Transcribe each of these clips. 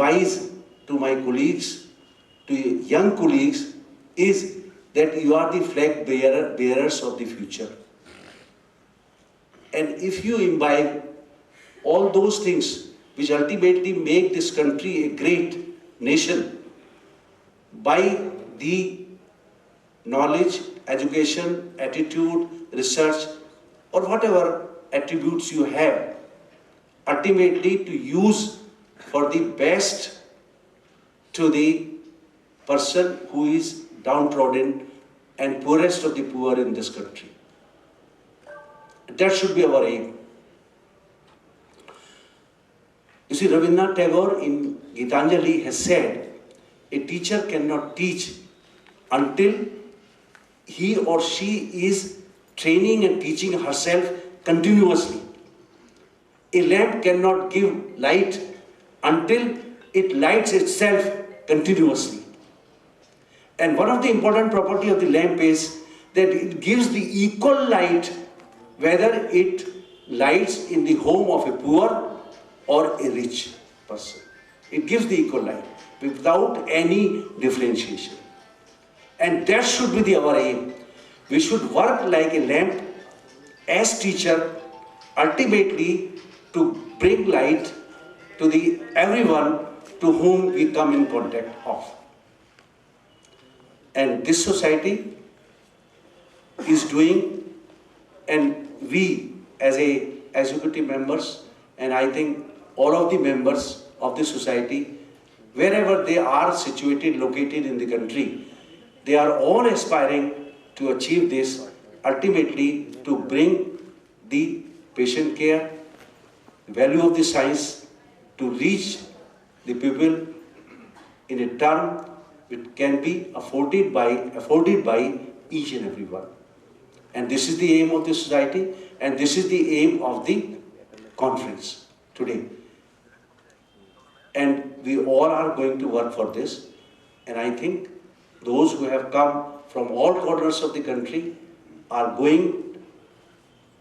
advise to my colleagues, to young colleagues, is that you are the flag bearers of the future. And if you imbibe all those things which ultimately make this country a great nation by the knowledge, education, attitude, research, or whatever attributes you have, ultimately to use for the best to the person who is downtrodden and poorest of the poor in this country. That should be our aim. You see, Rabindranath Tagore in Gitanjali has said, a teacher cannot teach until he or she is training and teaching herself continuously. A lamp cannot give light until it lights itself continuously. And one of the important properties of the lamp is that it gives the equal light whether it lights in the home of a poor or a rich person. It gives the equal light without any differentiation. And that should be our aim. We should work like a lamp as teacher, ultimately to bring light to the everyone to whom we come in contact of. And this society is doing, and we as a executive members, and I think all of the members of the society, wherever they are situated, located in the country, they are all aspiring to achieve this, ultimately to bring the patient care, value of the science, to reach the people in a term which can be afforded by each and every one. And this is the aim of the society, and this is the aim of the conference today. And we all are going to work for this. And I think those who have come from all corners of the country are going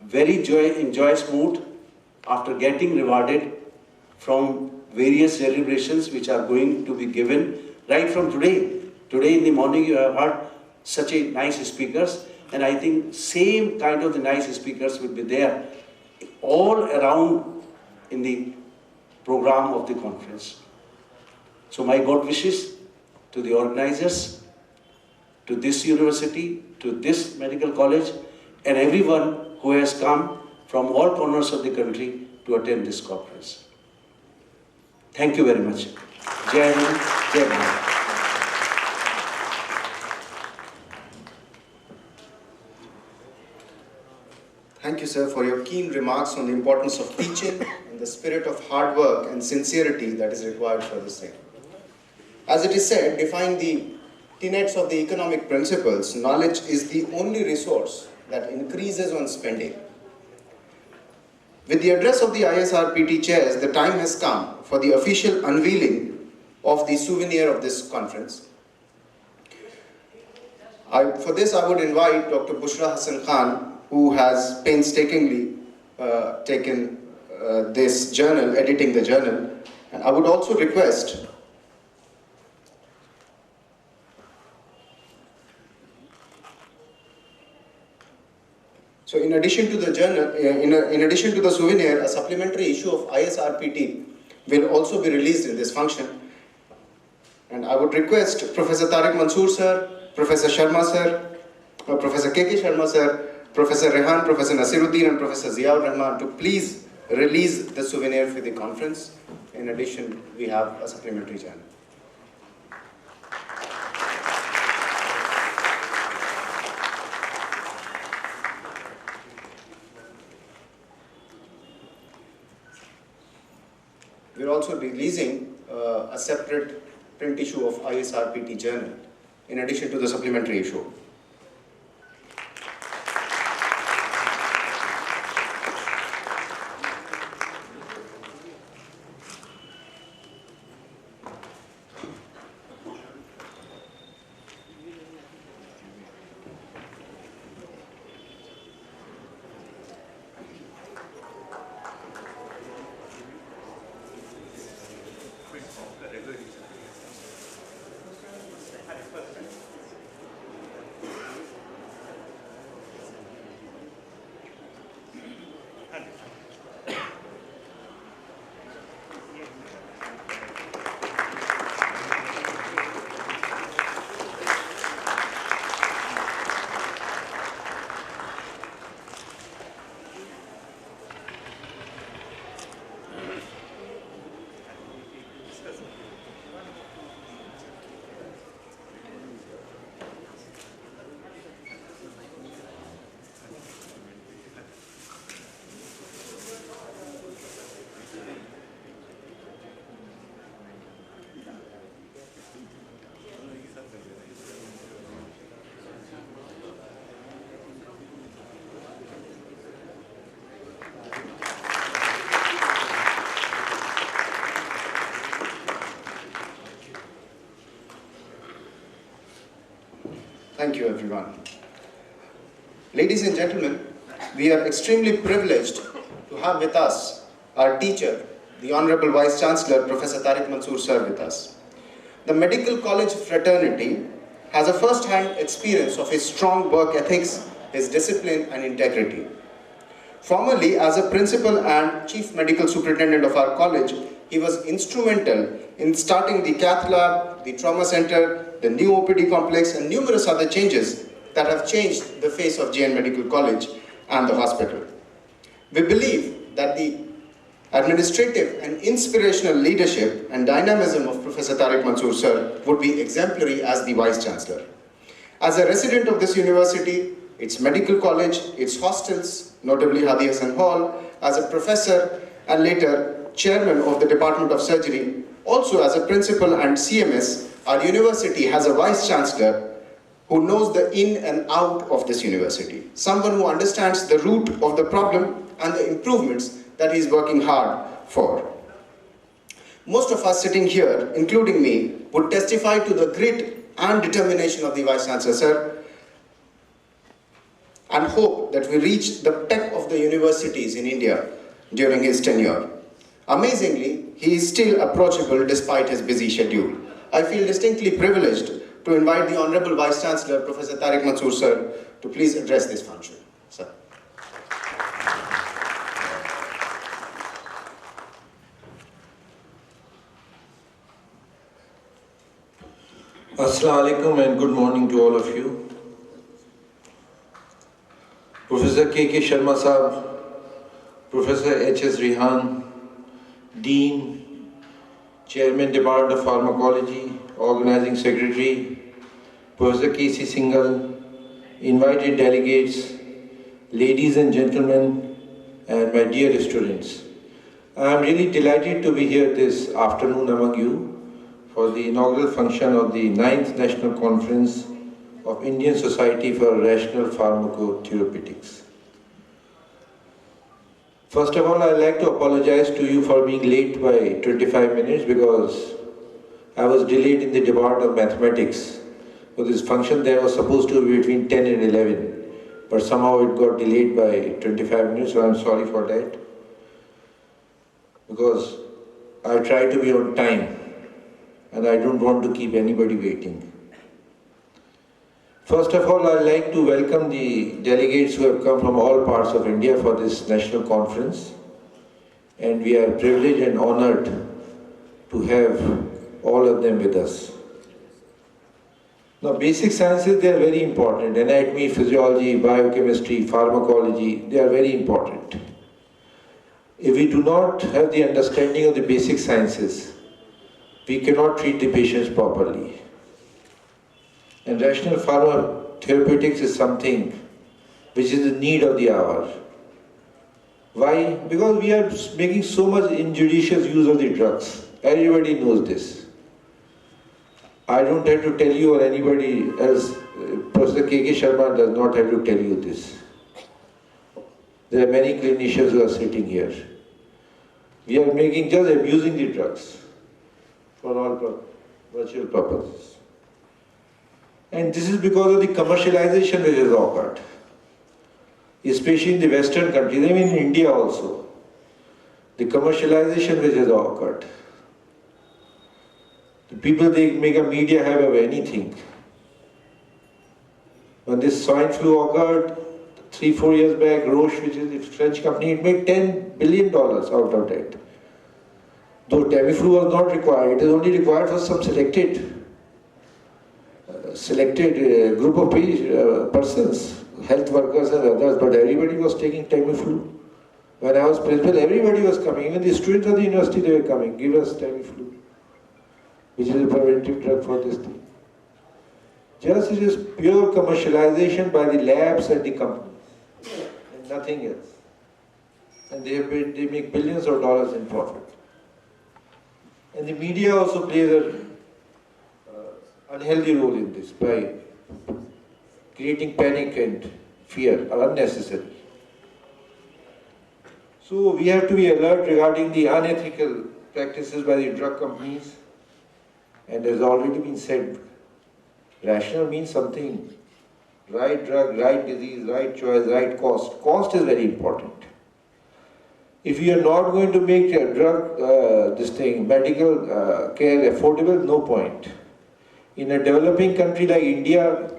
very in joyous mood after getting rewarded from various celebrations which are going to be given right from today. Today in the morning you have heard such a nice speakers, and I think same kind of the nice speakers will be there all around in the program of the conference. So my God wishes to the organizers, to this university, to this medical college, and everyone who has come from all corners of the country to attend this conference. Thank you very much. Jai Hind, Jai Bharat. Thank you, sir, for your keen remarks on the importance of teaching and the spirit of hard work and sincerity that is required for the same. As it is said, defying the tenets of the economic principles, knowledge is the only resource that increases on spending. With the address of the ISRPT chairs, the time has come for the official unveiling of the souvenir of this conference. For this, I would invite Dr. Bushra Hassan Khan, who has painstakingly taken this journal, editing the journal. And I would also request so in addition to the journal, in addition to the souvenir, a supplementary issue of ISRPT will also be released in this function. And I would request Professor Tariq Mansoor sir, Professor Sharma sir, Professor K.K. Sharma sir, Professor Rehan, Professor Nasiruddin and Professor Ziaur Rahman to please release the souvenir for the conference. In addition, we have a supplementary journal. We're also releasing a separate print issue of ISRPT journal in addition to the supplementary issue. Thank you, everyone. Ladies and gentlemen, we are extremely privileged to have with us our teacher, the Honorable Vice Chancellor, Professor Tariq Mansoor sir with us. The Medical College fraternity has a first-hand experience of his strong work ethics, his discipline and integrity. Formerly, as a principal and chief medical superintendent of our college, he was instrumental in starting the cath lab, the trauma center, the new OPD complex, and numerous other changes that have changed the face of JN Medical College and the hospital. We believe that the administrative and inspirational leadership and dynamism of Professor Tariq Mansoor sir would be exemplary as the Vice Chancellor. As a resident of this university, its medical college, its hostels, notably Hadi Hasan Hall, as a professor and later chairman of the Department of Surgery, also as a principal and CMS, our university has a Vice Chancellor who knows the in and out of this university, someone who understands the root of the problem and the improvements that he is working hard for. Most of us sitting here, including me, would testify to the grit and determination of the Vice Chancellor, sir, and hope that we reach the peak of the universities in India during his tenure. Amazingly, he is still approachable despite his busy schedule. I feel distinctly privileged to invite the Honorable Vice Chancellor, Professor Tariq Mansoor sir, to please address this function. Sir. Assalamu alaikum and good morning to all of you. Professor K.K. Sharma Sahab, Professor H.S. Rehan, Dean, Chairman Department of Pharmacology, Organizing Secretary, Professor K.C. Singhal, invited delegates, ladies and gentlemen, and my dear students. I am really delighted to be here this afternoon among you for the inaugural function of the 9th National Conference of Indian Society for Rational Pharmacotherapeutics. First of all, I'd like to apologize to you for being late by 25 minutes because I was delayed in the Department of Mathematics. For this function there was supposed to be between 10 and 11, but somehow it got delayed by 25 minutes, so I'm sorry for that. Because I try to be on time and I don't want to keep anybody waiting. First of all, I'd like to welcome the delegates who have come from all parts of India for this national conference. And we are privileged and honored to have all of them with us. Now, basic sciences, they are very important. Anatomy, physiology, biochemistry, pharmacology, they are very important. If we do not have the understanding of the basic sciences, we cannot treat the patients properly. And rational pharmacotherapeutics is something which is the need of the hour. Why? Because we are making so much injudicious use of the drugs. Everybody knows this. I don't have to tell you or anybody else, Professor K.K. Sharma does not have to tell you this. There are many clinicians who are sitting here. We are just abusing the drugs for all virtual purposes. And this is because of the commercialization which has occurred, especially in the Western countries, even in India also. The commercialization which has occurred. The people, they make a media hive of anything. When this swine flu occurred 3-4 years back, Roche, which is a French company, it made $10 billion out of that. Though Tamiflu was not required, it is only required for some selected group of persons, health workers and others, but everybody was taking Tamiflu. When I was principal, everybody was coming, even the students of the university, they were coming, give us Tamiflu, which is a preventive drug for this thing. Just it is pure commercialization by the labs and the companies, and nothing else. And they make billions of dollars in profit. And the media also plays an unhealthy role in this by creating panic and fear unnecessary. So we have to be alert regarding the unethical practices by the drug companies. And as already been said, rational means something Right drug, right disease, right choice, right cost. Cost is very important. If you are not going to make a drug, medical care affordable, no point. In a developing country like India,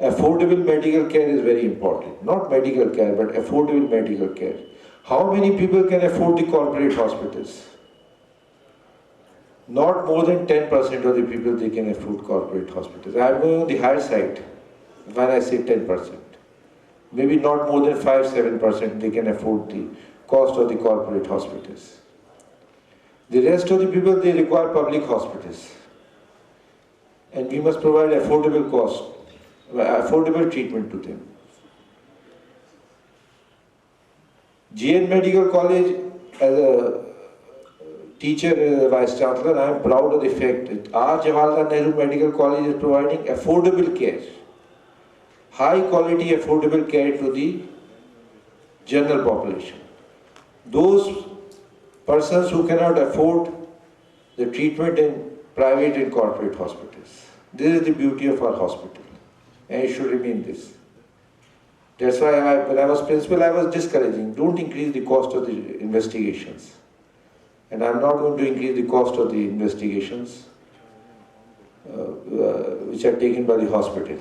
affordable medical care is very important. Not medical care, but affordable medical care. How many people can afford the corporate hospitals? Not more than 10% of the people they can afford corporate hospitals. I am going on the higher side when I say 10%. Maybe not more than 5-7% they can afford the cost of the corporate hospitals. The rest of the people, they require public hospitals. And we must provide affordable cost, affordable treatment to them. JN Medical College, as a teacher, as a Vice Chancellor, I am proud of the fact that our Jawaharlal Nehru Medical College is providing affordable care, high quality affordable care to the general population. Those persons who cannot afford the treatment in private and corporate hospitals. This is the beauty of our hospital, and it should remain this. That's why when I was principal, I was discouraging, don't increase the cost of the investigations. And I'm not going to increase the cost of the investigations which are taken by the hospital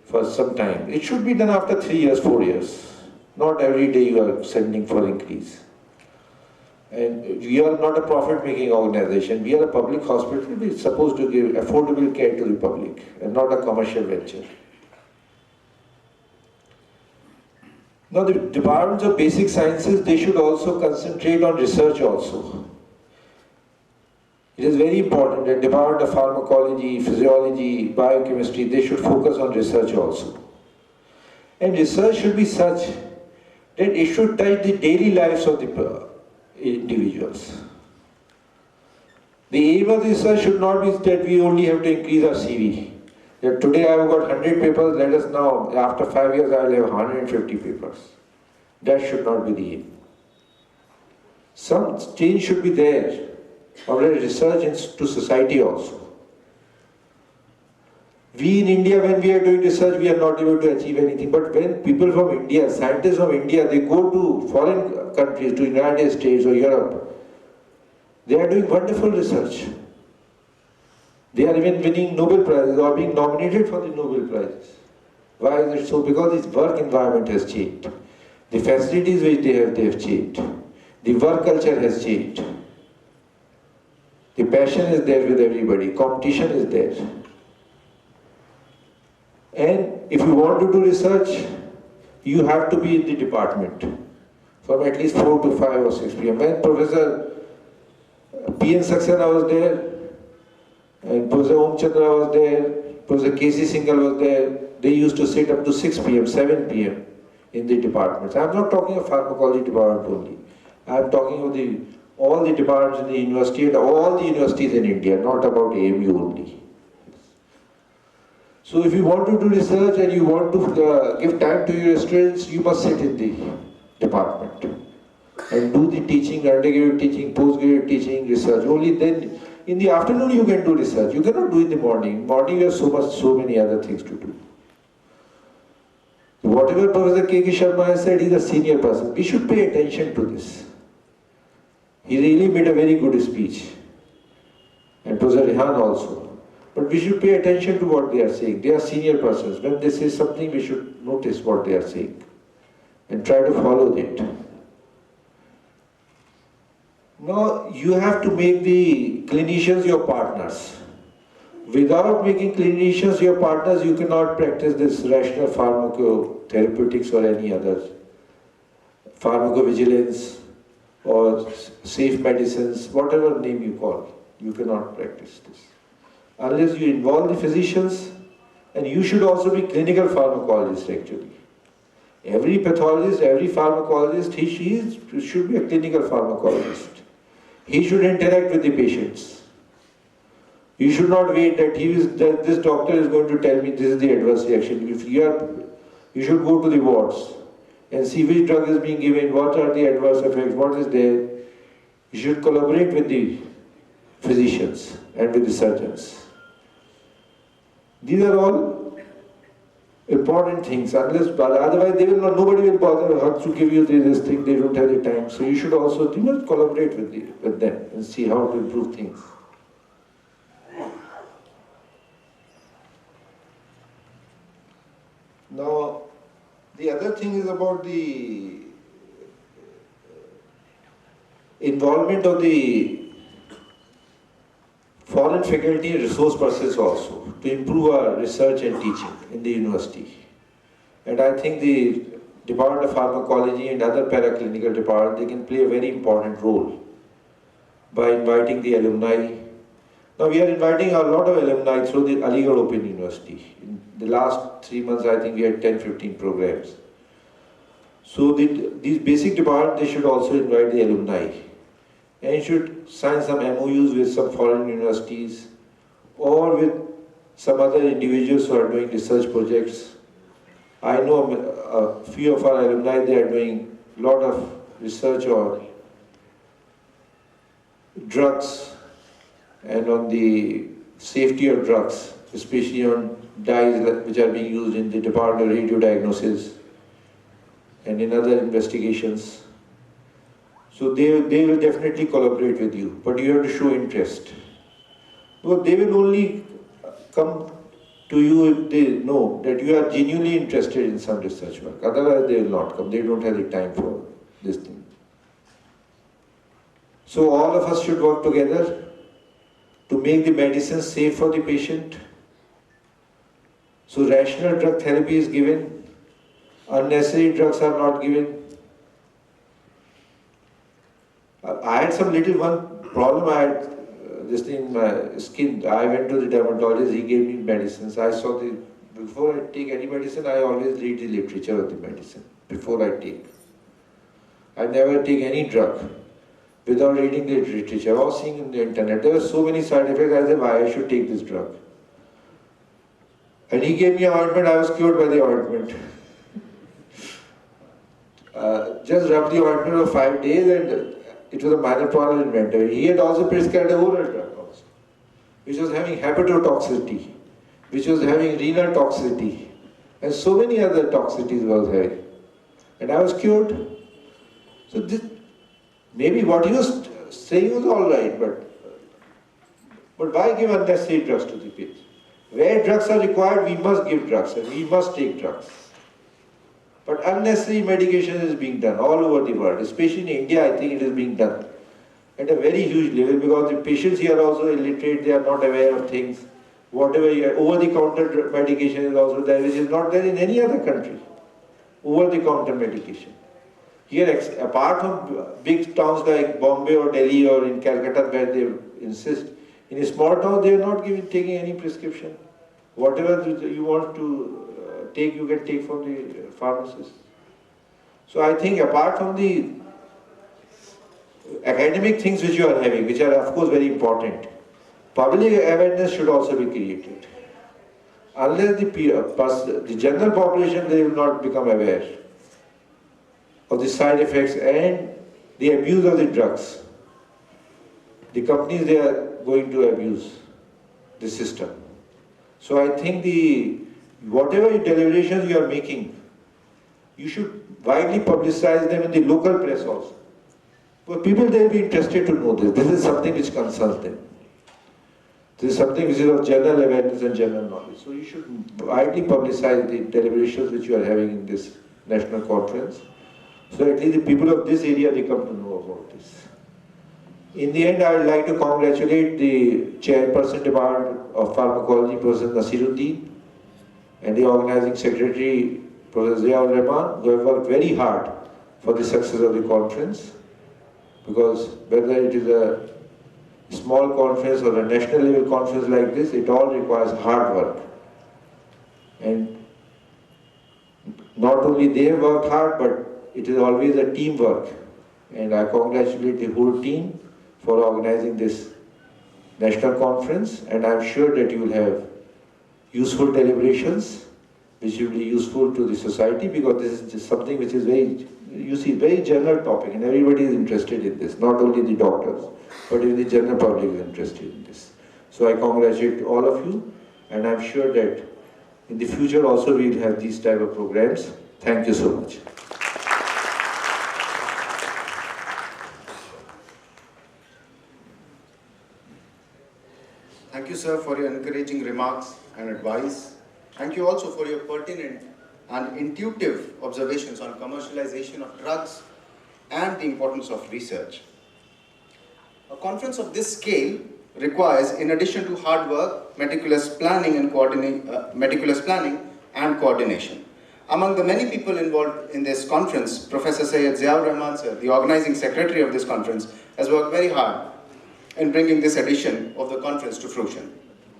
for some time. It should be done after 3 years, 4 years. Not every day you are sending for increase. And we are not a profit-making organization. We are a public hospital. We are supposed to give affordable care to the public and not a commercial venture. Now the departments of basic sciences, they should also concentrate on research also. It is very important that Department of Pharmacology, Physiology, Biochemistry, they should focus on research also. And research should be such that it should touch the daily lives of the individuals. The aim of research should not be that we only have to increase our CV. That today I have got 100 papers, let us now, after 5 years I will have 150 papers. That should not be the aim. Some change should be there, or research into society also. We in India, when we are doing research, we are not able to achieve anything. But when people from India, scientists from India, they go to foreign countries, to United States or Europe, they are doing wonderful research. They are even winning Nobel Prizes or being nominated for the Nobel Prizes. Why is it so? Because its work environment has changed. The facilities which they have changed. The work culture has changed. The passion is there with everybody. Competition is there. And if you want to do research, you have to be in the department from at least 4 to 5 or 6 p.m. When Professor P.N. Saxena was there, and Professor Om Chandra was there, Professor K.C. Singhal was there, they used to sit up to 6 p.m., 7 p.m. in the departments. I'm not talking of pharmacology department only. I'm talking of all the departments in the university and all the universities in India, not about AMU only. So if you want to do research and you want to give time to your students, you must sit in the department and do the teaching, undergraduate teaching, postgraduate teaching, research. Only then, in the afternoon you can do research. You cannot do in the morning. In the morning you have so many other things to do. Whatever Professor K.K. Sharma has said, he is a senior person. We should pay attention to this. He really made a very good speech. And Professor Rehan also. But we should pay attention to what they are saying. They are senior persons. When they say something, we should notice what they are saying and try to follow it. Now, you have to make the clinicians your partners. Without making clinicians your partners, you cannot practice this rational pharmacotherapeutics or any other pharmacovigilance or safe medicines, whatever name you call. You cannot practice this unless you involve the physicians, and you should also be clinical pharmacologist actually. Every pathologist, every pharmacologist, she should be a clinical pharmacologist. He should interact with the patients. You should not wait that this doctor is going to tell me this is the adverse reaction. If you should go to the wards and see which drug is being given, what are the adverse effects, what is there. You should collaborate with the physicians and with the surgeons. These are all important things, unless, but otherwise they will not, nobody will bother how to give you this thing, they don't have the time. So you should also, collaborate with them and see how to improve things. Now, the other thing is about the involvement of the foreign faculty and resource persons also to improve our research and teaching in the university. And I think the Department of Pharmacology and other paraclinical departments, they can play a very important role by inviting the alumni. Now we are inviting a lot of alumni through the Aligarh Open University. In the last 3 months, I think we had 10-15 programs. So these basic departments, they should also invite the alumni and should sign some MOUs with some foreign universities or with some other individuals who are doing research projects. I know a few of our alumni, they are doing a lot of research on drugs and on the safety of drugs, especially on dyes which are being used in the Department of Radiodiagnosis and in other investigations. So they will definitely collaborate with you, but you have to show interest. Well, they will only come to you if they know that you are genuinely interested in some research work. Otherwise they will not come, they don't have the time for this thing. So all of us should work together to make the medicine safe for the patient. So rational drug therapy is given, unnecessary drugs are not given. I had some one problem, I had this thing in my skin. I went to the dermatologist, he gave me medicines. I saw before I take any medicine, I always read the literature of the medicine before I take. I never take any drug without reading the literature. I was seeing in the internet, there were so many side effects, I said, why I should take this drug? And he gave me an ointment, I was cured by the ointment. Just rubbed the ointment for 5 days and it was a minor problem inventory. He had also prescribed a oral drug also, which was having hepatotoxicity, which was having renal toxicity, and so many other toxicities was having. And I was cured. So this, maybe what he was saying was all right, but why give unnecessary drugs to the patient? Where drugs are required, we must give drugs and we must take drugs. But unnecessary medication is being done all over the world, especially in India. I think it is being done at a very huge level because the patients here are also illiterate, they are not aware of things. Whatever over-the-counter medication is also there, which is not there in any other country. Over-the-counter medication. Here, apart from big towns like Bombay or Delhi or in Calcutta where they insist, in a small town they are not taking any prescription. Whatever you want to take, you can take from the pharmacist. So I think apart from the academic things which you are having, which are of course very important, public awareness should also be created. Unless the general population, they will not become aware of the side effects and the abuse of the drugs. The companies, they are going to abuse the system. So I think whatever deliberations you are making, you should widely publicize them in the local press also. But people, they will be interested to know this. This is something which concerns them. This is something which is of general awareness and general knowledge. So you should widely publicize the deliberations which you are having in this national conference. So at least the people of this area, they come to know about this. In the end, I would like to congratulate the Chairperson Department of Pharmacology, Professor Nasiruddin, and the organizing secretary, Professor Ziaur Rahman, who have worked very hard for the success of the conference. Because whether it is a small conference or a national level conference like this, it all requires hard work. And not only they have worked hard, but it is always a teamwork. And I congratulate the whole team for organizing this national conference, and I'm sure that you will have useful deliberations which will be useful to the society, because this is just something which is very general topic and everybody is interested in this, not only the doctors, but even the general public is interested in this. So I congratulate all of you, and I'm sure that In the future also we will have these type of programs. Thank you so much. Thank you, sir, for your encouraging remarks and advice. Thank you also for your pertinent and intuitive observations on commercialization of drugs and the importance of research. A conference of this scale requires, in addition to hard work, meticulous planning and coordination. Among the many people involved in this conference, Professor Syed Ziaur Rahman sir, the organizing secretary of this conference, has worked very hard in bringing this edition of the conference to fruition.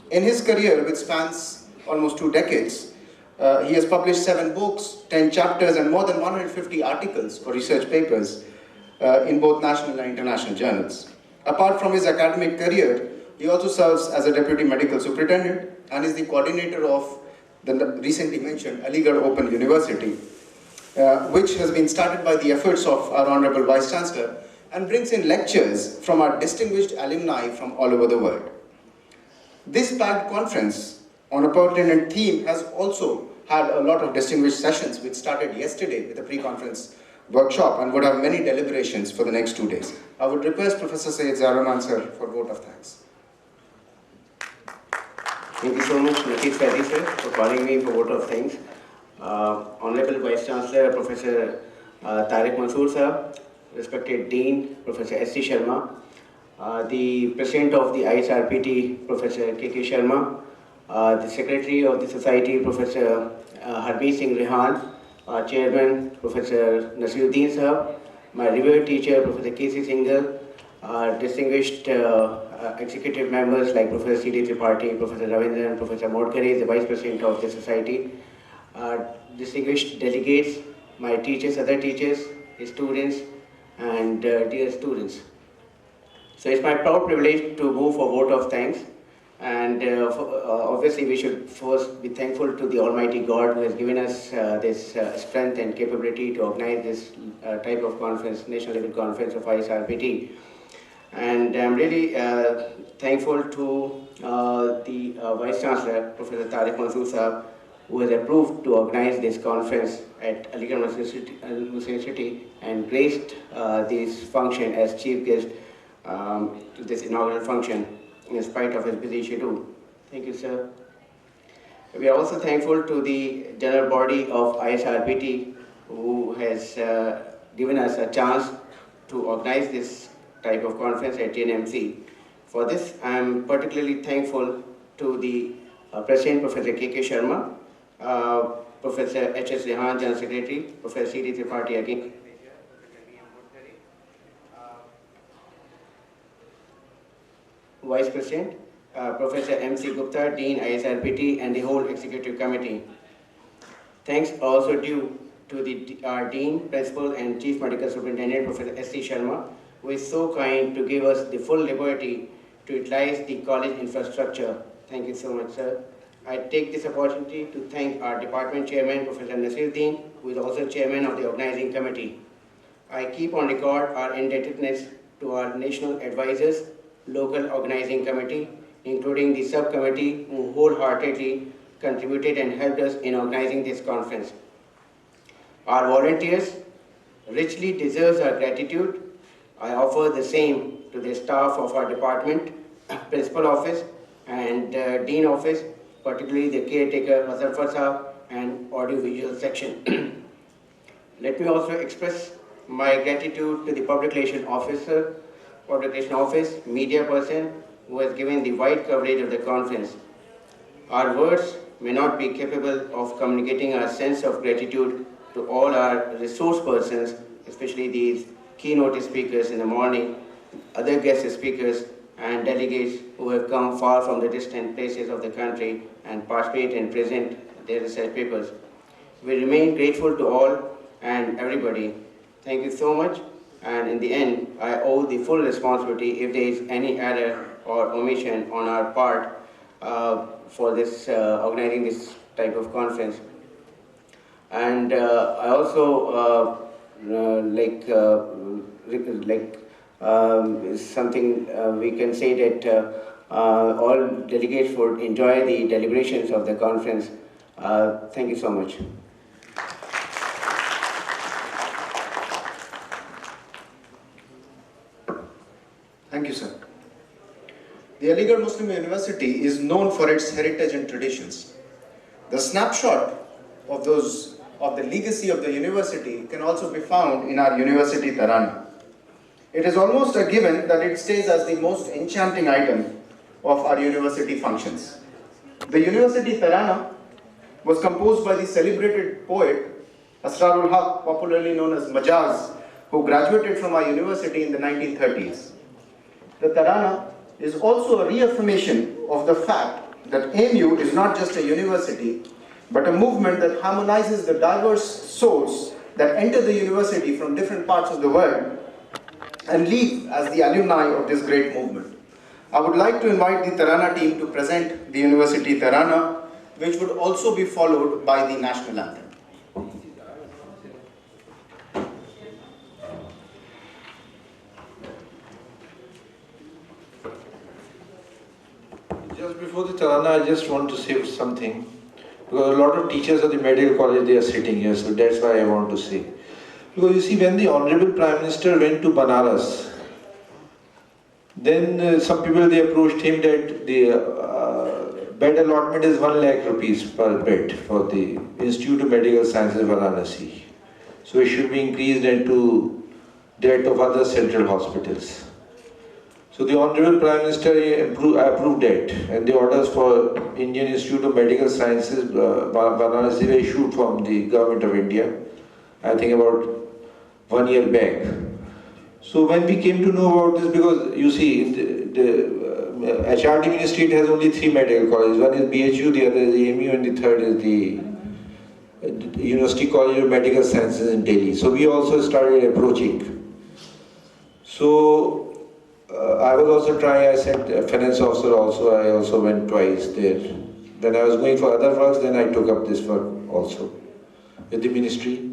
In his career, which spans almost 2 decades, he has published 7 books, 10 chapters, and more than 150 articles or research papers in both national and international journals. Apart from his academic career, he also serves as a deputy medical superintendent and is the coordinator of the recently mentioned Aligarh Open University, which has been started by the efforts of our Honorable Vice Chancellor and brings in lectures from our distinguished alumni from all over the world. This packed conference on a pertinent theme has also had a lot of distinguished sessions, which started yesterday with a pre-conference workshop and would have many deliberations for the next 2 days. I would request Professor Syed Ziaur Rahman sir for vote of thanks. Thank you so much, Latif Faizi sir, for calling me for vote of thanks. Honorable Vice Chancellor, Professor Tariq Mansoor sir, respected Dean, Professor S.C. Sharma, the President of the ISRPT, Professor K.K. Sharma, the Secretary of the Society, Professor Harmeet Singh Rehan, Chairman, Professor Nasiruddin sir, my revered teacher, Professor K.C. Singhal, distinguished executive members like Professor C.D. Tripathi, Professor Ravindran, Professor Modkare, the Vice President of the Society, distinguished delegates, my teachers, other teachers, students, and dear students. So it's my proud privilege to move for vote of thanks, and obviously we should first be thankful to the Almighty God who has given us this strength and capability to organize this type of conference, national level conference of ISRPT. And I'm really thankful to the Vice Chancellor, Professor Tariq Mansoor Sahab, who has approved to organize this conference at Aligarh Muslim University and graced this function as chief guest to this inaugural function in spite of his busy schedule. Thank you, sir. We are also thankful to the general body of ISRPT who has given us a chance to organize this type of conference at JNMC. For this, I am particularly thankful to the President, Professor K.K. Sharma, Professor H.S. Rehan, General Secretary, Professor C.D. Tripathi again, Vice President, Professor M.C. Gupta, Dean, ISRPT, and the whole Executive Committee. Thanks also due to our Dean, Principal, and Chief Medical Superintendent, Professor S.C. Sharma, who is so kind to give us the full liberty to utilize the college infrastructure. Thank you so much, sir. I take this opportunity to thank our department chairman, Professor Nasiruddin, who is also chairman of the organizing committee. I keep on record our indebtedness to our national advisors, local organizing committee, including the subcommittee who wholeheartedly contributed and helped us in organizing this conference. Our volunteers richly deserve our gratitude. I offer the same to the staff of our department, principal office, and dean office, particularly the caretaker, Azhar Sahab, and audiovisual section. Let me also express my gratitude to the public relation officer, public relation office, media person, who has given the wide coverage of the conference. Our words may not be capable of communicating our sense of gratitude to all our resource persons, especially these keynote speakers in the morning, other guest speakers, and delegates who have come far from the distant places of the country and participate and present their research papers. We remain grateful to all and everybody. Thank you so much. And in the end, I owe the full responsibility if there is any error or omission on our part for this organizing this type of conference. And I also something we can say that all delegates would enjoy the deliberations of the conference Thank you so much. Thank you, sir. The Aligarh Muslim University is known for its heritage and traditions. The snapshot of the legacy of the university can also be found in our University Tarana. It is almost a given that it stays as the most enchanting item of our university functions. The University Tarana was composed by the celebrated poet Asrarul Haq, popularly known as Majaz, who graduated from our university in the 1930s. The Tarana is also a reaffirmation of the fact that AMU is not just a university, but a movement that harmonizes the diverse souls that enter the university from different parts of the world and leave as the alumni of this great movement. I would like to invite the Tarana team to present the University Tarana, which would also be followed by the national anthem. Just before the Tarana, I just want to say something. Because a lot of teachers of the medical college, they are sitting here, so that's why I want to say. Because you see, when the Honorable Prime Minister went to Banaras, then some people, they approached him that the bed allotment is 1 lakh rupees per bed for the Institute of Medical Sciences, Varanasi. So it should be increased into that of other central hospitals. So the Honorable Prime Minister approved that, and the orders for Indian Institute of Medical Sciences, Varanasi, were issued from the Government of India, I think about 1 year back. So when we came to know about this, because you see, the HRD Ministry, it has only 3 medical colleges. One is BHU, the other is AMU, and the third is the University College of Medical Sciences in Delhi. So we also started approaching. So I was also trying, I sent a finance officer also, I also went twice there. When I was going for other works, then I took up this work also with the ministry.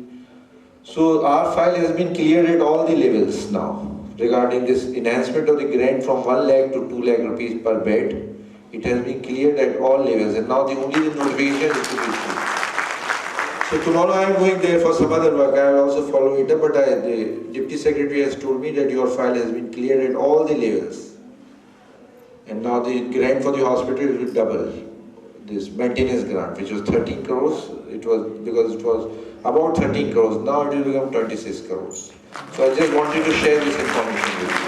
So our file has been cleared at all the levels now regarding this enhancement of the grant from 1 lakh to 2 lakh rupees per bed. It has been cleared at all levels, and now the only notification is to be issued. So tomorrow I am going there for some other work. I will also follow it up, but the Deputy Secretary has told me that your file has been cleared at all the levels. And now the grant for the hospital will double. This maintenance grant, which was 13 crores, it was about 13 crores, now it will become 26 crores. So I just wanted to share this information with you.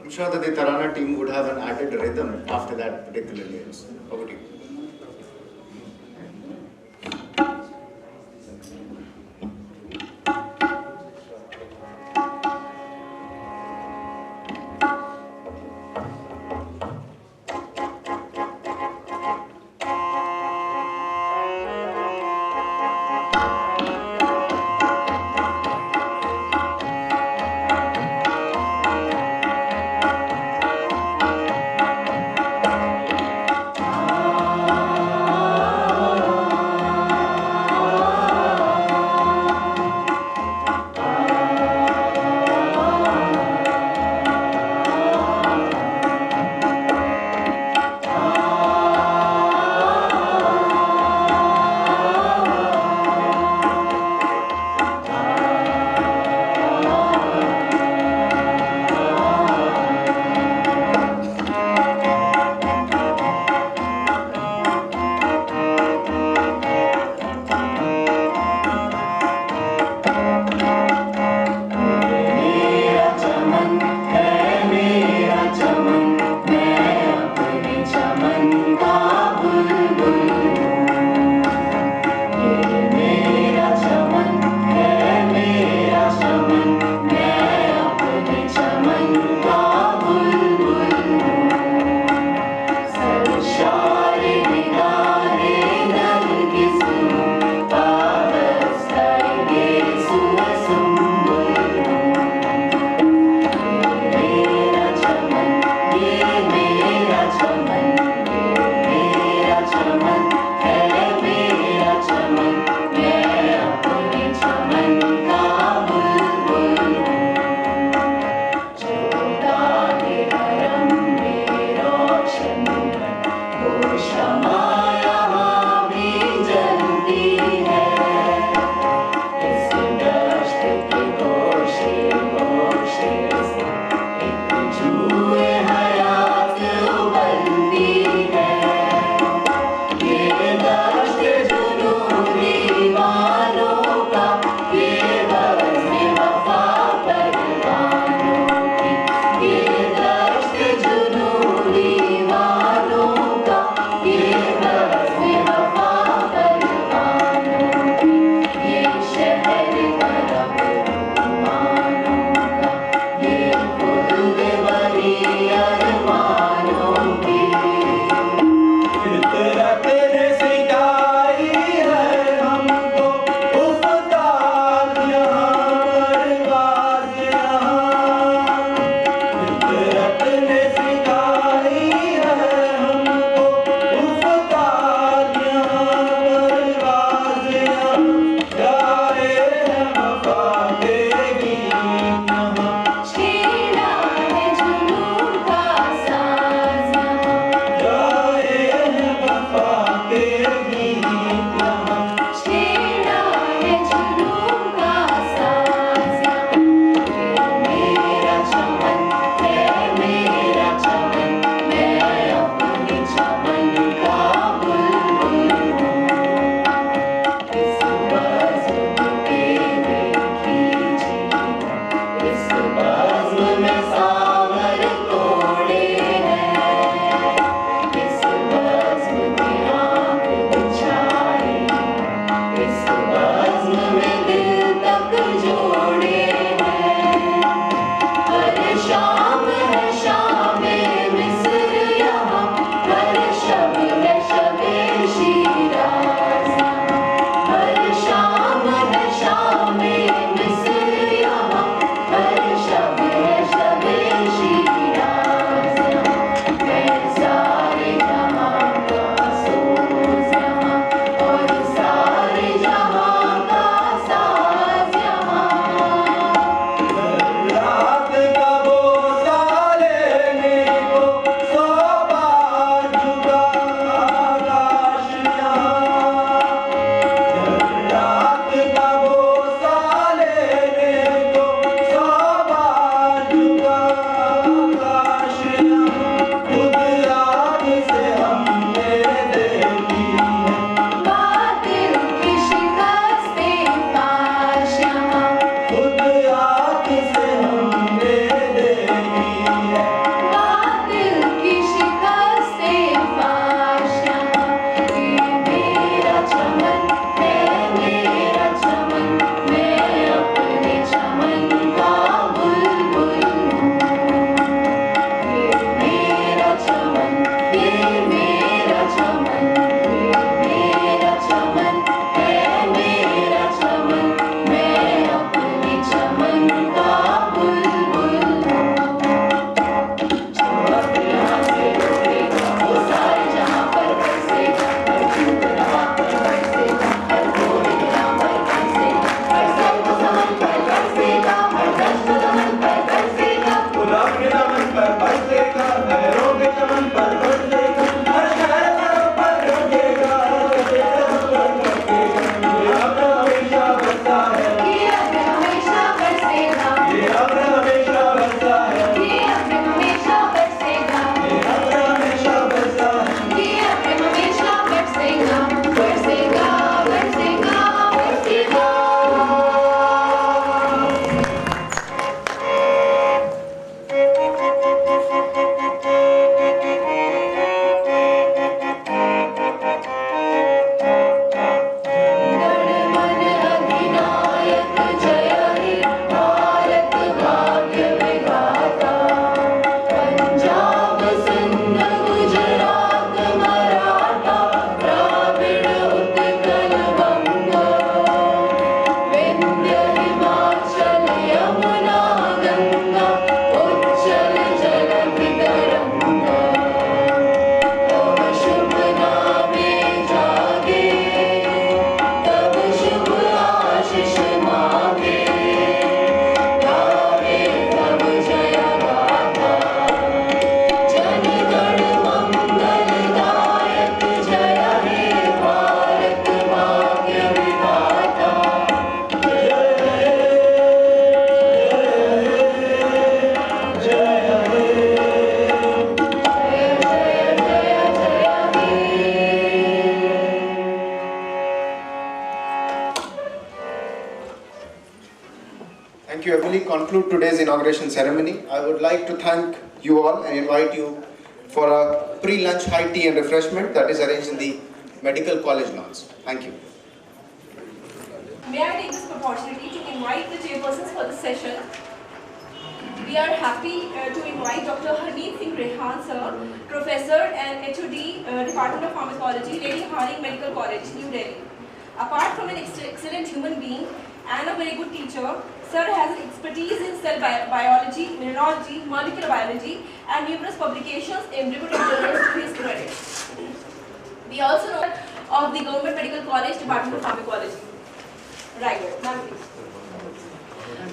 I'm sure that the Tarana team would have an added rhythm after that particular news. Over to you. conclude today's inauguration ceremony, I would like to thank you all and invite you for a pre-lunch high tea and refreshment that is arranged in the Medical College lawns. Thank you. May I take this opportunity to invite the chairpersons for the session. We are happy to invite Dr. Harmeet Singh Rehan sir, Professor and HOD, Department of Pharmacology, Lady Hardinge Medical College, New Delhi. Apart from an excellent human being and a very good teacher, sir has expertise in cell biology, immunology, molecular biology, and numerous publications in reputed journals to his credit. We also know of the Government Medical College, Department of Pharmacology. Right, ma'am, please.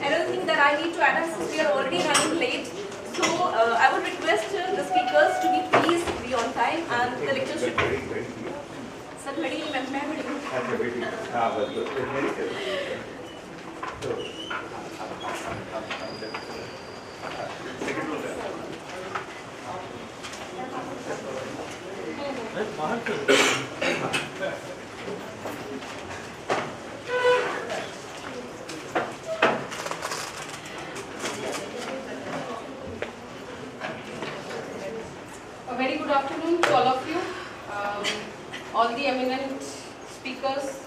Another thing that I need to add is we are already running late, so I would request the speakers to be please be on time and the lecture should be. Sir, ready, A very good afternoon to all of you, all the eminent speakers,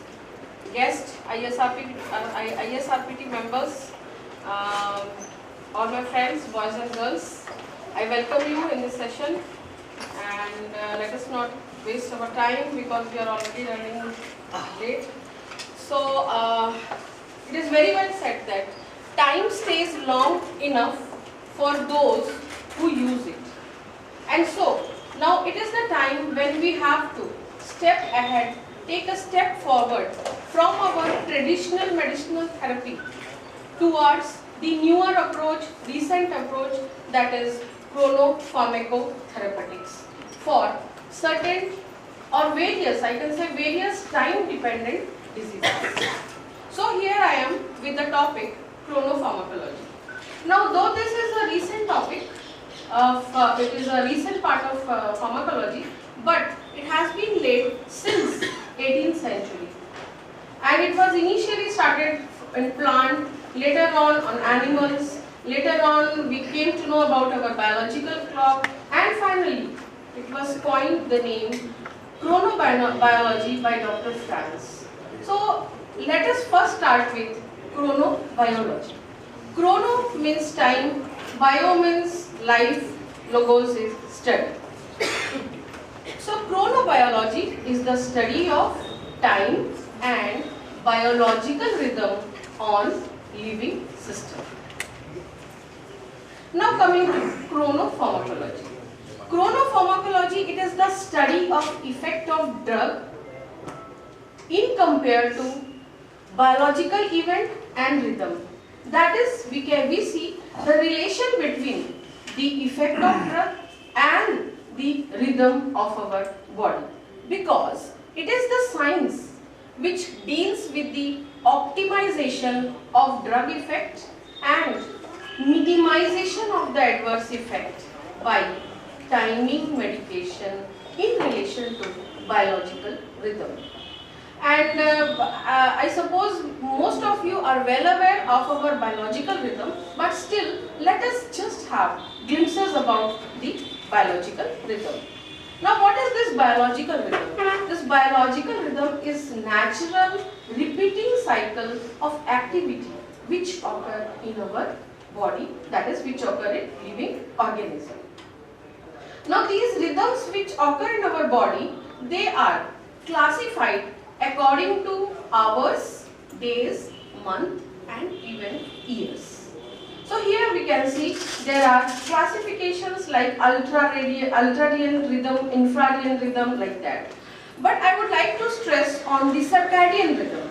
guests, ISRPT members, all my friends, boys and girls. I welcome you in this session, and let us not waste our time because we are already running late. So it is very well said that time stays long enough for those who use it. And so, now it is the time when we have to step ahead, take a step forward from our traditional medicinal therapy towards the newer approach, recent approach, that is chronopharmacotherapeutics for certain or various, I can say various time-dependent diseases. So here I am with the topic chronopharmacology. Now, though this is a recent topic, it is a recent part of pharmacology, but it has been laid since 18th century, and it was initially started in plant, later on animals, later on we came to know about our biological clock, and finally it was coined the name chronobiology by Dr. Franz. So let us first start with chronobiology. Chrono means time, bio means life, logos is study. So chronobiology is the study of time and biological rhythm on living system. Now coming to chronopharmacology. Chronopharmacology, it is the study of effect of drug in compared to biological event and rhythm. That is, we see the relation between the effect of drug and the rhythm of our body, because it is the science which deals with the optimization of drug effect and minimization of the adverse effect by timing medication in relation to biological rhythm. And I suppose most of you are well aware of our biological rhythm, but still let us just have glimpses about the biological rhythm. Now what is this biological rhythm? This biological rhythm is natural repeating cycle of activity which occur in our body, that is which occur in living organism. Now these rhythms which occur in our body, they are classified according to hours, days, month and even years. So here we can see there are classifications like ultradian rhythm, infradian rhythm, like that. But I would like to stress on the circadian rhythm.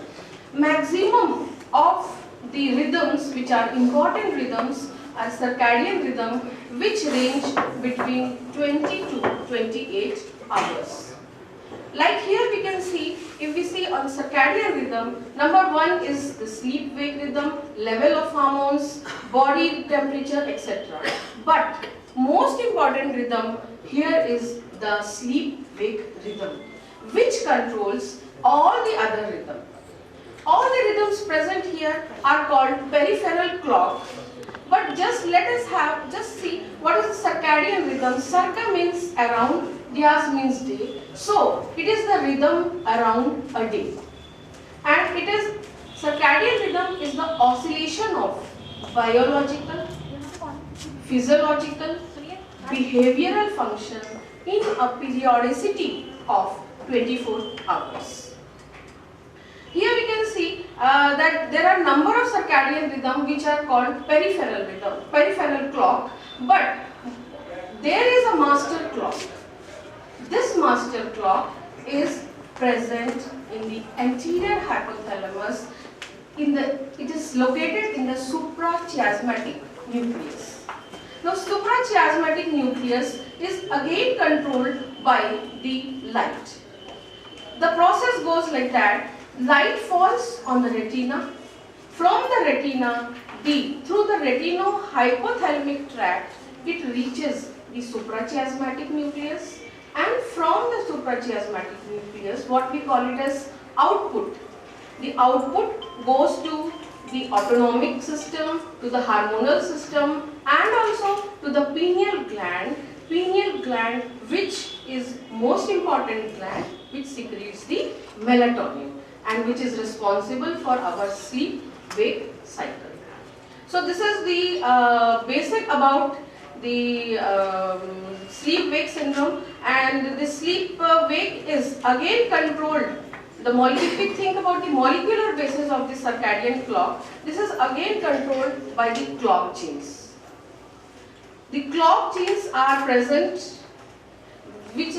Maximum of the rhythms which are important rhythms are circadian rhythm, which range between 20 to 28 hours. Like here we can see, if we see on circadian rhythm, number one is the sleep-wake rhythm, level of hormones, body temperature, etc. But most important rhythm here is the sleep-wake rhythm, which controls all the other rhythm. All the rhythms present here are called peripheral clock, But just let us just see what is the circadian rhythm. Circa means around, dias means day. So it is the rhythm around a day. And it is, circadian rhythm is the oscillation of biological, physiological, behavioral function in a periodicity of 24 hours. Here we can see that there are number of circadian rhythm which are called peripheral rhythm, peripheral clock, but there is a master clock. This master clock is present in the anterior hypothalamus. It is located in the suprachiasmatic nucleus. Now, suprachiasmatic nucleus is again controlled by the light. The process goes like that. Light falls on the retina. From the retina, through the retinohypothalamic tract, it reaches the suprachiasmatic nucleus, and from the suprachiasmatic nucleus, what we call it as output. The output goes to the autonomic system, to the hormonal system, and also to the pineal gland, which is most important gland, which secretes the melatonin and which is responsible for our sleep-wake cycle. So this is the basic about the sleep-wake syndrome, and the sleep-wake is again controlled. If we think about the molecular basis of the circadian clock, this is again controlled by the clock genes. The clock genes are present